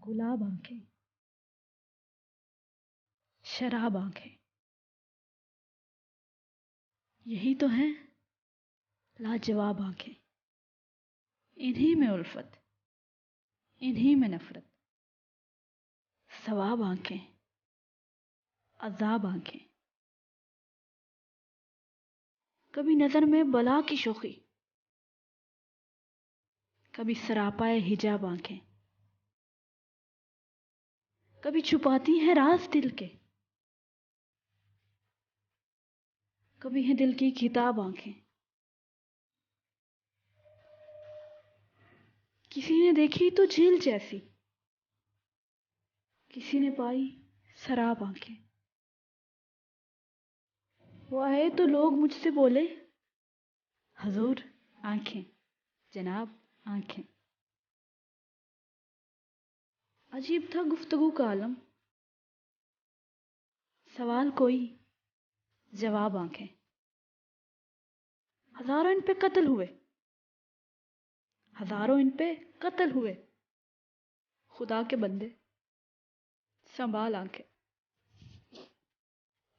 گلاب آنکھیں، شراب آنکھیں، یہی تو ہیں لاجواب آنکھیں، انہی میں الفت، انہی میں نفرت، ثواب آنکھیں، عذاب آنکھیں، کبھی نظر میں بلا کی شوخی، کبھی سراپائے حجاب آنکھیں، کبھی چھپاتی ہیں راز دل کے، کبھی ہیں دل کی کتاب آنکھیں، کسی نے دیکھی تو جھیل جیسی، کسی نے پائی سراب آنکھیں، وہ آئے تو لوگ مجھ سے بولے حضور آنکھیں، جناب آنکھیں، عجیب تھا گفتگو کا عالم، سوال کوئی جواب آنکھیں، ہزاروں ان پہ قتل ہوئے، ہزاروں ان پہ قتل ہوئے، خدا کے بندے سنبھال آنکھیں۔